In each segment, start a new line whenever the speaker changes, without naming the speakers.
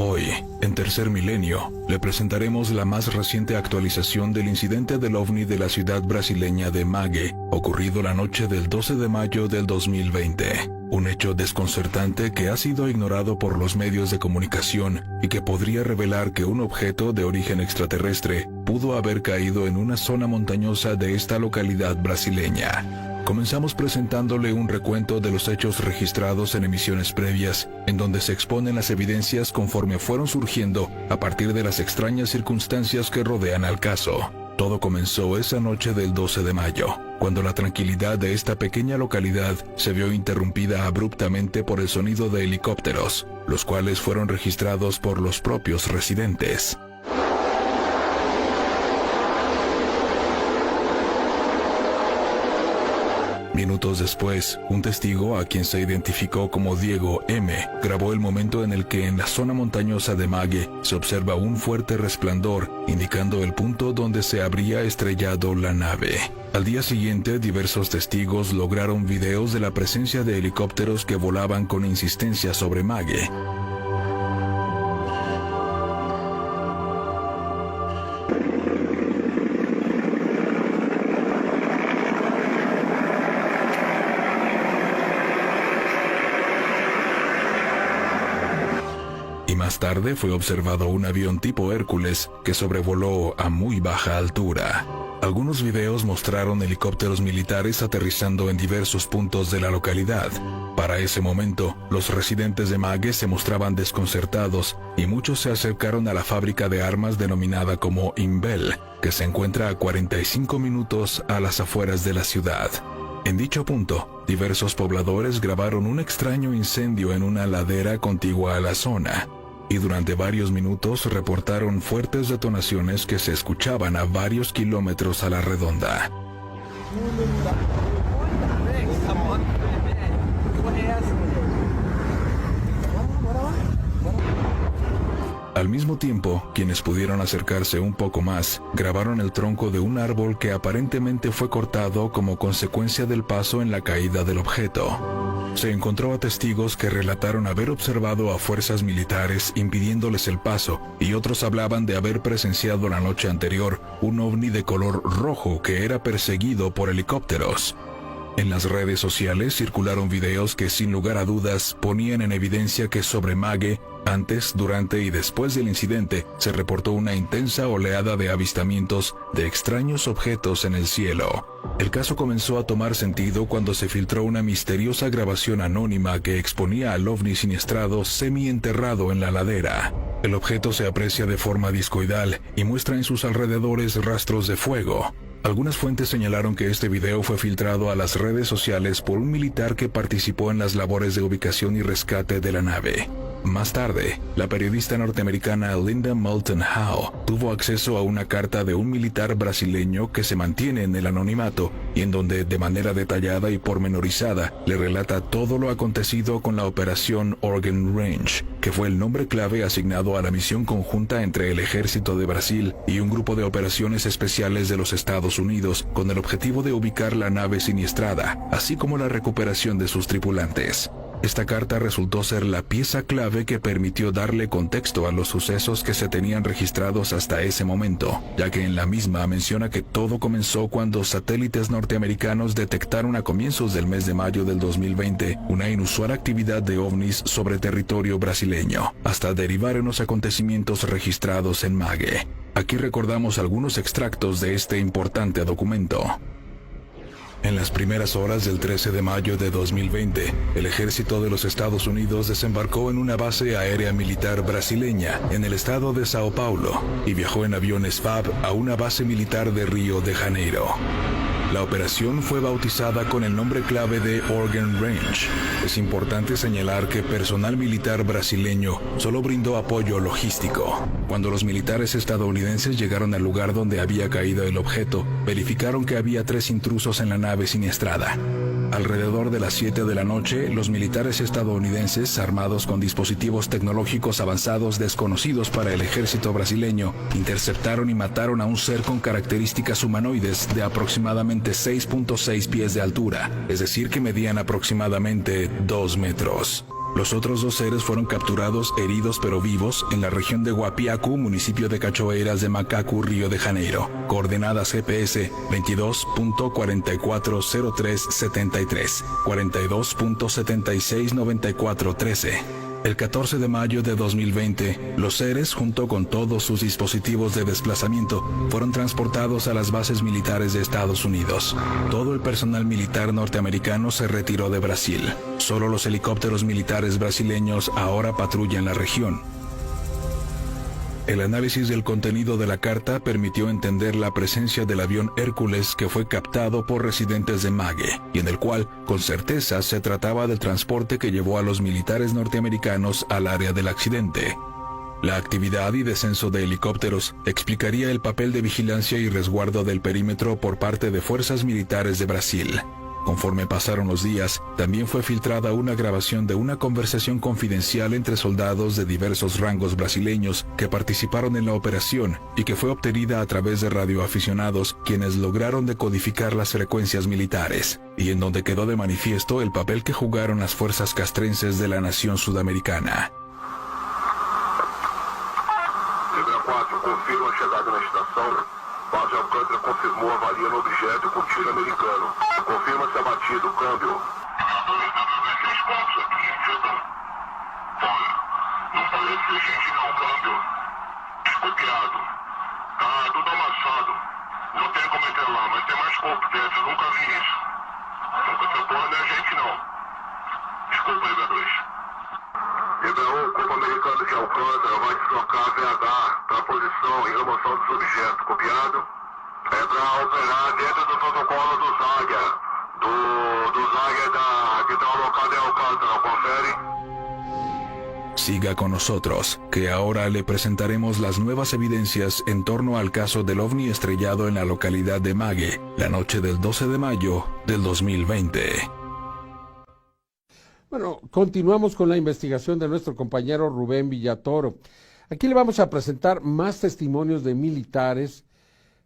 Hoy, en Tercer Milenio, le presentaremos la más reciente actualización del incidente del ovni de la ciudad brasileña de Mague, ocurrido la noche del 12 de mayo del 2020. Un hecho desconcertante que ha sido ignorado por los medios de comunicación y que podría revelar que un objeto de origen extraterrestre pudo haber caído en una zona montañosa de esta localidad brasileña. Comenzamos presentándole un recuento de los hechos registrados en emisiones previas, en donde se exponen las evidencias conforme fueron surgiendo a partir de las extrañas circunstancias que rodean al caso. Todo comenzó esa noche del 12 de mayo, cuando la tranquilidad de esta pequeña localidad se vio interrumpida abruptamente por el sonido de helicópteros, los cuales fueron registrados por los propios residentes. Minutos después, un testigo, a quien se identificó como Diego M., grabó el momento en el que en la zona montañosa de Mague se observa un fuerte resplandor, indicando el punto donde se habría estrellado la nave. Al día siguiente, diversos testigos lograron videos de la presencia de helicópteros que volaban con insistencia sobre Mague. Más tarde fue observado un avión tipo Hércules que sobrevoló a muy baja altura. Algunos videos mostraron helicópteros militares aterrizando en diversos puntos de la localidad. Para ese momento, los residentes de Mague se mostraban desconcertados y muchos se acercaron a la fábrica de armas denominada como Imbel, que se encuentra a 45 minutos a las afueras de la ciudad. En dicho punto, diversos pobladores grabaron un extraño incendio en una ladera contigua a la zona, y durante varios minutos reportaron fuertes detonaciones que se escuchaban a varios kilómetros a la redonda. Al mismo tiempo, quienes pudieron acercarse un poco más, grabaron el tronco de un árbol que aparentemente fue cortado como consecuencia del paso en la caída del objeto. Se encontró a testigos que relataron haber observado a fuerzas militares impidiéndoles el paso, y otros hablaban de haber presenciado la noche anterior un ovni de color rojo que era perseguido por helicópteros. En las redes sociales circularon videos que sin lugar a dudas ponían en evidencia que sobre Mague, antes, durante y después del incidente, se reportó una intensa oleada de avistamientos de extraños objetos en el cielo. El caso comenzó a tomar sentido cuando se filtró una misteriosa grabación anónima que exponía al ovni siniestrado semi-enterrado en la ladera. El objeto se aprecia de forma discoidal y muestra en sus alrededores rastros de fuego. Algunas fuentes señalaron que este video fue filtrado a las redes sociales por un militar que participó en las labores de ubicación y rescate de la nave. Más tarde, la periodista norteamericana Linda Moulton Howe tuvo acceso a una carta de un militar brasileño que se mantiene en el anonimato y en donde, de manera detallada y pormenorizada, le relata todo lo acontecido con la operación Organ Range, que fue el nombre clave asignado a la misión conjunta entre el Ejército de Brasil y un grupo de operaciones especiales de los Estados Unidos con el objetivo de ubicar la nave siniestrada, así como la recuperación de sus tripulantes. Esta carta resultó ser la pieza clave que permitió darle contexto a los sucesos que se tenían registrados hasta ese momento, ya que en la misma menciona que todo comenzó cuando satélites norteamericanos detectaron a comienzos del mes de mayo del 2020 una inusual actividad de ovnis sobre territorio brasileño, hasta derivar en los acontecimientos registrados en Mague. Aquí recordamos algunos extractos de este importante documento. En las primeras horas del 13 de mayo de 2020, el ejército de los Estados Unidos desembarcó en una base aérea militar brasileña en el estado de Sao Paulo y viajó en aviones FAB a una base militar de Río de Janeiro. La operación fue bautizada con el nombre clave de Organ Range. Es importante señalar que personal militar brasileño solo brindó apoyo logístico. Cuando los militares estadounidenses llegaron al lugar donde había caído el objeto, verificaron que había 3 intrusos en la nave siniestrada. Alrededor de las 7 de la noche, los militares estadounidenses, armados con dispositivos tecnológicos avanzados desconocidos para el ejército brasileño, interceptaron y mataron a un ser con características humanoides de aproximadamente 6.6 pies de altura, es decir que medían aproximadamente 2 metros. Los otros 2 seres fueron capturados, heridos pero vivos, en la región de Guapiacu, municipio de Cachoeiras de Macacu, Río de Janeiro. Coordenadas GPS 22.440373, 42.769413. El 14 de mayo de 2020, los seres, junto con todos sus dispositivos de desplazamiento, fueron transportados a las bases militares de Estados Unidos. Todo el personal militar norteamericano se retiró de Brasil. Solo los helicópteros militares brasileños ahora patrullan la región. El análisis del contenido de la carta permitió entender la presencia del avión Hércules que fue captado por residentes de Mague, y en el cual, con certeza, se trataba del transporte que llevó a los militares norteamericanos al área del accidente. La actividad y descenso de helicópteros explicaría el papel de vigilancia y resguardo del perímetro por parte de fuerzas militares de Brasil. Conforme pasaron los días, también fue filtrada una grabación de una conversación confidencial entre soldados de diversos rangos brasileños que participaron en la operación y que fue obtenida a través de radioaficionados quienes lograron decodificar las frecuencias militares, y en donde quedó de manifiesto el papel que jugaron las fuerzas castrenses de la nación sudamericana.
Confirma a chegada na estação. Base Alcântara confirmou a avaria no objeto com tiro americano. Confirma-se abatido, câmbio. Não parece ser gente não, câmbio. Desbloqueado. Tá tudo amassado. Não tem como entrar lá, mas tem mais corpo dentro. Eu nunca vi isso. Nunca essa porra não é gente não. Desculpa, Liga 2. Liga 1, corpo americano de Alcântara vai deslocar VH para posição e remoção dos objetos, copiado? É para operar dentro do protocolo do Záguia, do Záguia que está alocado em Alcântara, confere?
Siga con nosotros, que ahora le presentaremos las nuevas evidencias en torno al caso del ovni estrellado en la localidad de Mague, la noche del 12 de mayo del 2020.
Bueno, continuamos con la investigación de nuestro compañero Rubén Villatoro. Aquí le vamos a presentar más testimonios de militares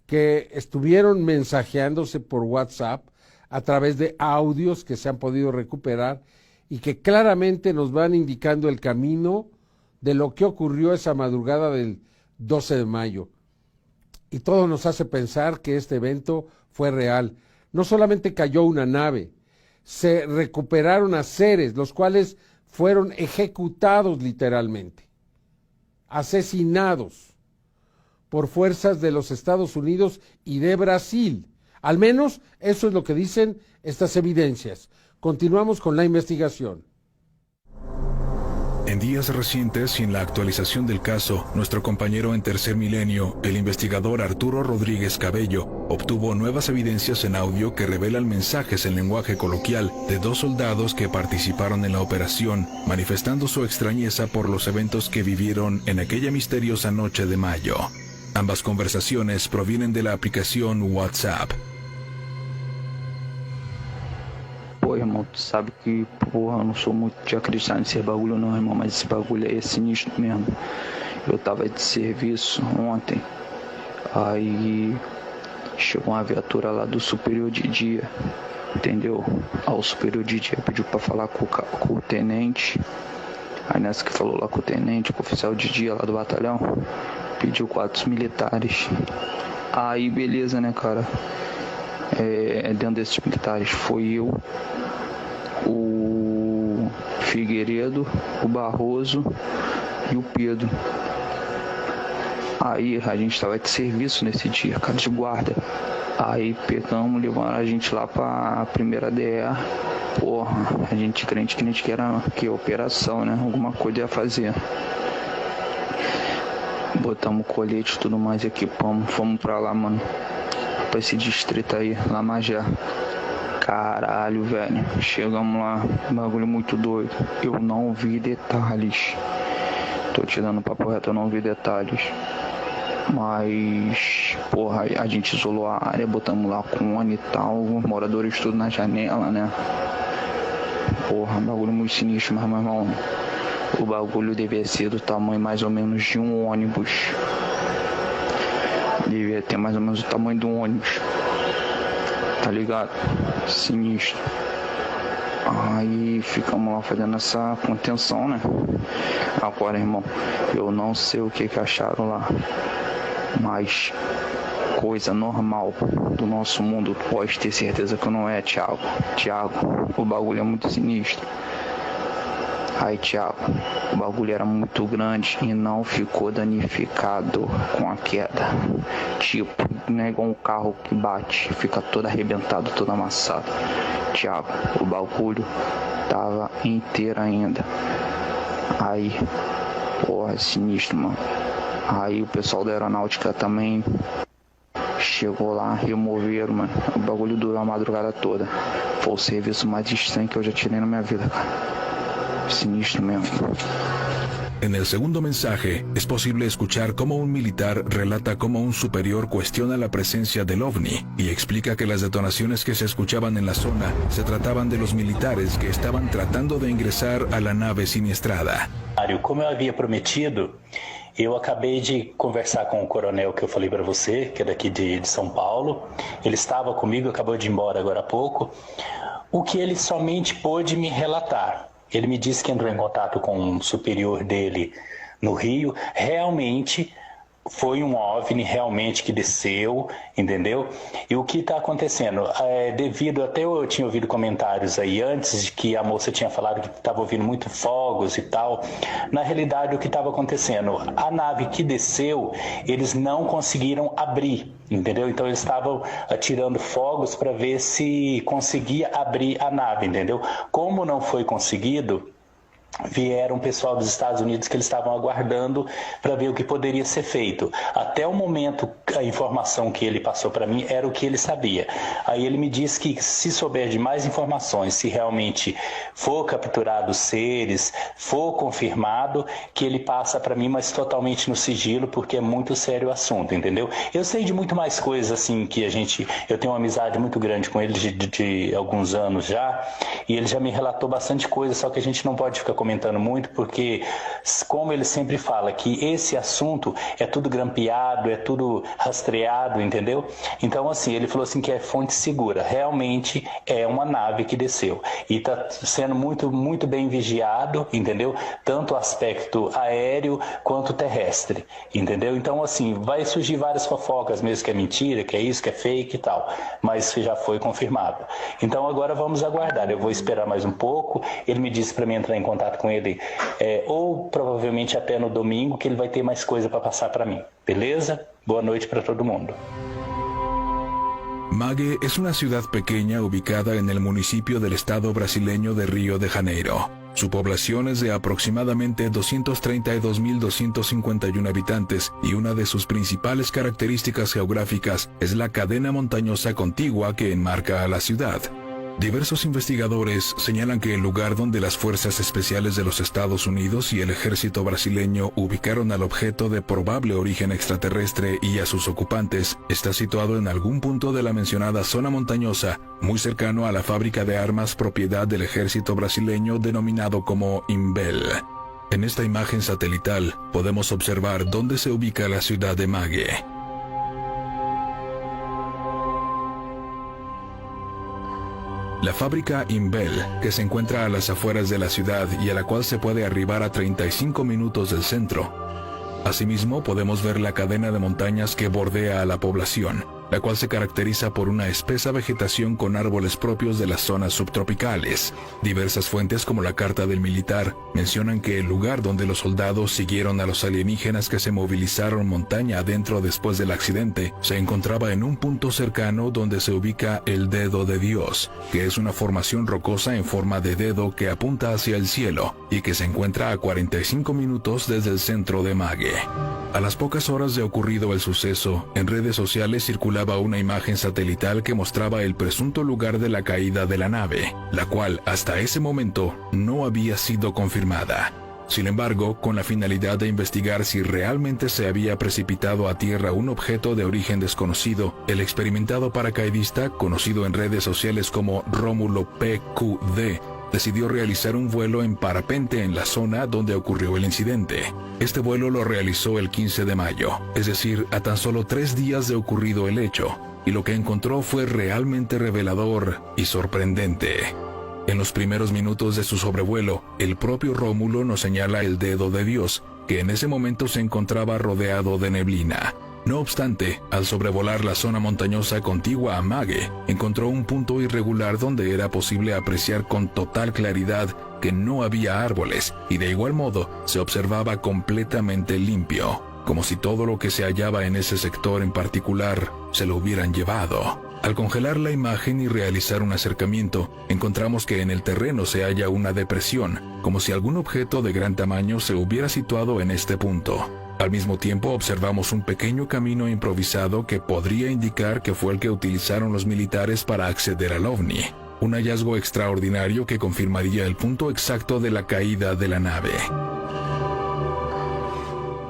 que estuvieron mensajeándose por WhatsApp a través de audios que se han podido recuperar y que claramente nos van indicando el camino de lo que ocurrió esa madrugada del 12 de mayo. Y todo nos hace pensar que este evento fue real. No solamente cayó una nave, se recuperaron a seres, los cuales fueron ejecutados literalmente, asesinados por fuerzas de los Estados Unidos y de Brasil. Al menos eso es lo que dicen estas evidencias. Continuamos con la investigación.
En días recientes y en la actualización del caso, nuestro compañero en Tercer Milenio, el investigador Arturo Rodríguez Cabello, obtuvo nuevas evidencias en audio que revelan mensajes en lenguaje coloquial de 2 soldados que participaron en la operación, manifestando su extrañeza por los eventos que vivieron en aquella misteriosa noche de mayo. Ambas conversaciones provienen de la aplicación WhatsApp.
Pô, irmão, tu sabe que, porra, eu não sou muito de acreditar nesse bagulho não, irmão, mas esse bagulho aí é sinistro mesmo. Eu tava de serviço ontem, aí chegou uma viatura lá do superior de dia, entendeu? Aí o superior de dia pediu pra falar com o tenente, aí nessa que falou lá com o tenente, com o oficial de dia lá do batalhão, pediu 4 militares. Aí beleza, né, cara? Dentro desses militares foi eu, o Figueiredo, o Barroso e o Pedro. Aí a gente estava de serviço nesse dia, cara, de guarda. Aí pegamos, levaram a gente lá pra primeira DEA. Porra, a gente crente que a gente quer que operação, né? Alguma coisa ia fazer. Botamos colete e tudo mais, equipamos, fomos pra lá, mano. Pra esse distrito aí, Lamajá. Caralho, velho. Chegamos lá, bagulho muito doido. Eu não vi detalhes. Tô te dando papo reto, eu não vi detalhes. Mas, porra, a gente isolou a área, botamos lá cone e tal, moradores tudo na janela, né? Porra, bagulho muito sinistro, mas, meu irmão, o bagulho devia ser do tamanho mais ou menos de um ônibus. Devia ter mais ou menos o tamanho do ônibus. Tá ligado? Sinistro. Aí ficamos lá fazendo essa contenção, né? Agora, irmão, eu não sei o que acharam lá, mas coisa normal do nosso mundo, pode ter certeza que não é, Thiago. Thiago, o bagulho é muito sinistro. Aí, Thiago, o bagulho era muito grande e não ficou danificado com a queda. Tipo, não é igual um carro que bate, fica todo arrebentado, todo amassado. Thiago, o bagulho tava inteiro ainda. Aí, porra, sinistro, mano. Aí o pessoal da aeronáutica também chegou lá, removeram, mano. O bagulho durou a madrugada toda. Foi o serviço mais estranho que eu já tirei na minha vida, cara. Sinistro mesmo.
En el segundo mensaje, es posible escuchar cómo un militar relata cómo un superior cuestiona la presencia del ovni y explica que las detonaciones que se escuchaban en la zona se trataban de los militares que estaban tratando de ingresar a la nave siniestrada.
Como eu havia prometido, eu acabei de conversar com o coronel que eu falei para você, que é daqui de São Paulo. Ele estava comigo, acabou de ir embora agora há pouco. O que ele somente pôde me relatar. Ele me disse que entrou em contato com um superior dele no Rio. Realmente foi um OVNI, realmente que desceu, entendeu? E o que está acontecendo? Devido, até eu tinha ouvido comentários aí antes de que a moça tinha falado que estava ouvindo muito fogos e tal. Na realidade, o que estava acontecendo? A nave que desceu, eles não conseguiram abrir, entendeu? Então eles estavam atirando fogos para ver se conseguia abrir a nave, entendeu? Como não foi conseguido, vieram o pessoal dos Estados Unidos que eles estavam aguardando para ver o que poderia ser feito. Até o momento, a informação que ele passou para mim era o que ele sabia. Aí ele me disse que se souber de mais informações, se realmente for capturado os seres, for confirmado, que ele passa para mim, mas totalmente no sigilo, porque é muito sério o assunto, entendeu? Eu sei de muito mais coisas assim que eu tenho uma amizade muito grande com ele de alguns anos já, e ele já me relatou bastante coisa, só que a gente não pode ficar comentando muito, porque como ele sempre fala que esse assunto é tudo grampeado, é tudo rastreado, entendeu? Então assim, ele falou assim que é fonte segura, realmente é uma nave que desceu e está sendo muito, muito bem vigiado, entendeu? Tanto o aspecto aéreo quanto terrestre, entendeu? Então assim, vai surgir várias fofocas mesmo que é mentira, que é isso, que é fake e tal, mas já foi confirmado. Então agora vamos aguardar, eu vou esperar mais um pouco. Ele me disse para mim entrar em contato com ele, ou provavelmente até no domingo, que ele vai ter mais coisa para passar para mim. Beleza? Boa noite para todo mundo.
Mague es una ciudad pequeña ubicada en el municipio del estado brasileño de Río de Janeiro. Su población es de aproximadamente 232.251 habitantes y una de sus principales características geográficas es la cadena montañosa contigua que enmarca a la ciudad. Diversos investigadores señalan que el lugar donde las Fuerzas Especiales de los Estados Unidos y el ejército brasileño ubicaron al objeto de probable origen extraterrestre y a sus ocupantes está situado en algún punto de la mencionada zona montañosa, muy cercano a la fábrica de armas propiedad del ejército brasileño denominado como Imbel. En esta imagen satelital podemos observar dónde se ubica la ciudad de Mague. La fábrica Imbel, que se encuentra a las afueras de la ciudad y a la cual se puede arribar a 35 minutos del centro. Asimismo, podemos ver la cadena de montañas que bordea a la población, la cual se caracteriza por una espesa vegetación con árboles propios de las zonas subtropicales. Diversas fuentes, como la carta del militar, mencionan que el lugar donde los soldados siguieron a los alienígenas que se movilizaron montaña adentro después del accidente, se encontraba en un punto cercano donde se ubica el Dedo de Dios, que es una formación rocosa en forma de dedo que apunta hacia el cielo y que se encuentra a 45 minutos desde el centro de Mague. A las pocas horas de ocurrido el suceso, en redes sociales circulaba una imagen satelital que mostraba el presunto lugar de la caída de la nave, la cual hasta ese momento no había sido confirmada. Sin embargo, con la finalidad de investigar si realmente se había precipitado a tierra un objeto de origen desconocido, el experimentado paracaidista, conocido en redes sociales como Rómulo PQD, decidió realizar un vuelo en parapente en la zona donde ocurrió el incidente. Este vuelo lo realizó el 15 de mayo, es decir, a tan solo 3 días de ocurrido el hecho, y lo que encontró fue realmente revelador y sorprendente. En los primeros minutos de su sobrevuelo, el propio Rómulo nos señala el dedo de Dios, que en ese momento se encontraba rodeado de neblina. No obstante, al sobrevolar la zona montañosa contigua a Mague, encontró un punto irregular donde era posible apreciar con total claridad que no había árboles, y de igual modo se observaba completamente limpio, como si todo lo que se hallaba en ese sector en particular se lo hubieran llevado. Al congelar la imagen y realizar un acercamiento, encontramos que en el terreno se halla una depresión, como si algún objeto de gran tamaño se hubiera situado en este punto. Al mismo tiempo observamos un pequeño camino improvisado que podría indicar que fue el que utilizaron los militares para acceder al ovni. Un hallazgo extraordinario que confirmaría el punto exacto de la caída de la nave.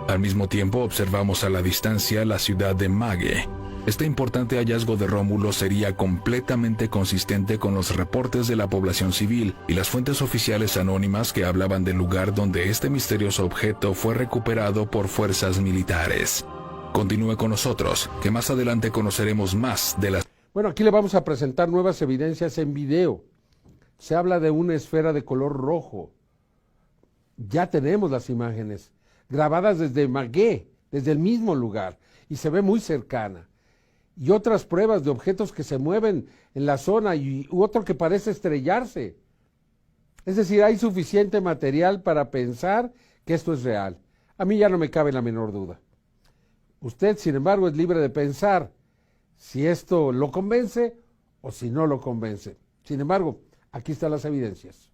Al mismo tiempo observamos a la distancia la ciudad de Mague. Este importante hallazgo de Rómulo sería completamente consistente con los reportes de la población civil y las fuentes oficiales anónimas que hablaban del lugar donde este misterioso objeto fue recuperado por fuerzas militares. Continúe con nosotros, que más adelante conoceremos más de las...
Bueno, aquí le vamos a presentar nuevas evidencias en video. Se habla de una esfera de color rojo. Ya tenemos las imágenes, grabadas desde Mague, desde el mismo lugar, y se ve muy cercana. Y otras pruebas de objetos que se mueven en la zona y otro que parece estrellarse. Es decir, hay suficiente material para pensar que esto es real. A mí ya no me cabe la menor duda. Usted, sin embargo, es libre de pensar si esto lo convence o si no lo convence. Sin embargo, aquí están las evidencias.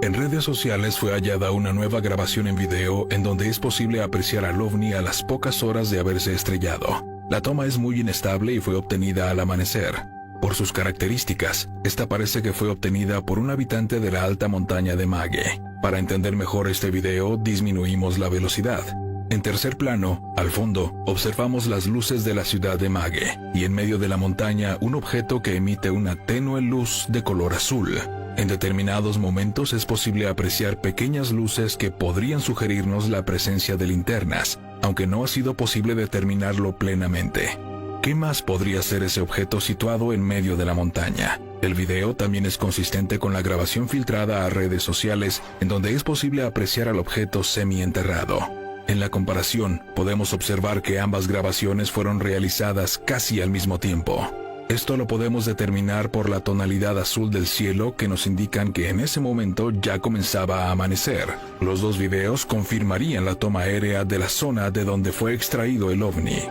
En redes sociales fue hallada una nueva grabación en video en donde es posible apreciar al ovni a las pocas horas de haberse estrellado. La toma es muy inestable y fue obtenida al amanecer. Por sus características, esta parece que fue obtenida por un habitante de la alta montaña de Mague. Para entender mejor este video, disminuimos la velocidad. En tercer plano, al fondo, observamos las luces de la ciudad de Mague, y en medio de la montaña un objeto que emite una tenue luz de color azul. En determinados momentos es posible apreciar pequeñas luces que podrían sugerirnos la presencia de linternas, aunque no ha sido posible determinarlo plenamente. ¿Qué más podría ser ese objeto situado en medio de la montaña? El video también es consistente con la grabación filtrada a redes sociales, en donde es posible apreciar al objeto semienterrado. En la comparación, podemos observar que ambas grabaciones fueron realizadas casi al mismo tiempo. Esto lo podemos determinar por la tonalidad azul del cielo que nos indican que en ese momento ya comenzaba a amanecer. Los dos videos confirmarían la toma aérea de la zona de donde fue extraído el ovni.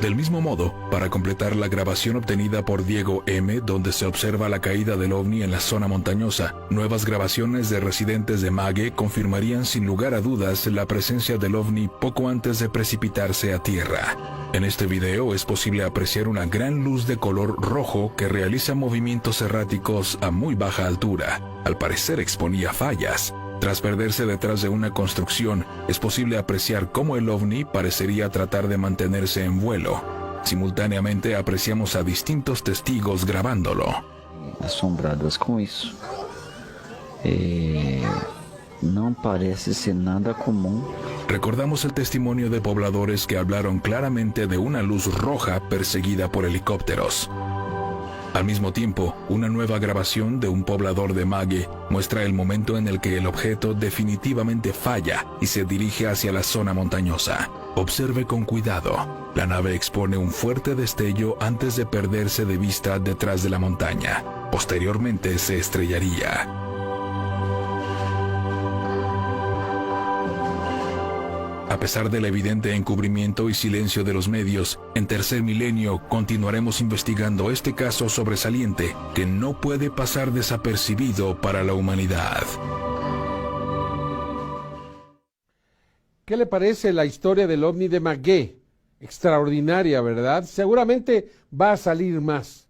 Del mismo modo, para completar la grabación obtenida por Diego M., donde se observa la caída del ovni en la zona montañosa, nuevas grabaciones de residentes de Mague confirmarían sin lugar a dudas la presencia del ovni poco antes de precipitarse a tierra. En este video es posible apreciar una gran luz de color rojo que realiza movimientos erráticos a muy baja altura. Al parecer exponía fallas. Tras perderse detrás de una construcción, es posible apreciar cómo el ovni parecería tratar de mantenerse en vuelo. Simultáneamente apreciamos a distintos testigos grabándolo.
Assombradas com isso. Não parece ser nada comum.
Recordamos el testimonio de pobladores que hablaron claramente de una luz roja perseguida por helicópteros. Al mismo tiempo, una nueva grabación de un poblador de Mague muestra el momento en el que el objeto definitivamente falla y se dirige hacia la zona montañosa. Observe con cuidado. La nave expone un fuerte destello antes de perderse de vista detrás de la montaña. Posteriormente se estrellaría. A pesar del evidente encubrimiento y silencio de los medios, en Tercer Milenio continuaremos investigando este caso sobresaliente que no puede pasar desapercibido para la humanidad.
¿Qué le parece la historia del ovni de Mague? Extraordinaria, ¿verdad? Seguramente va a salir más.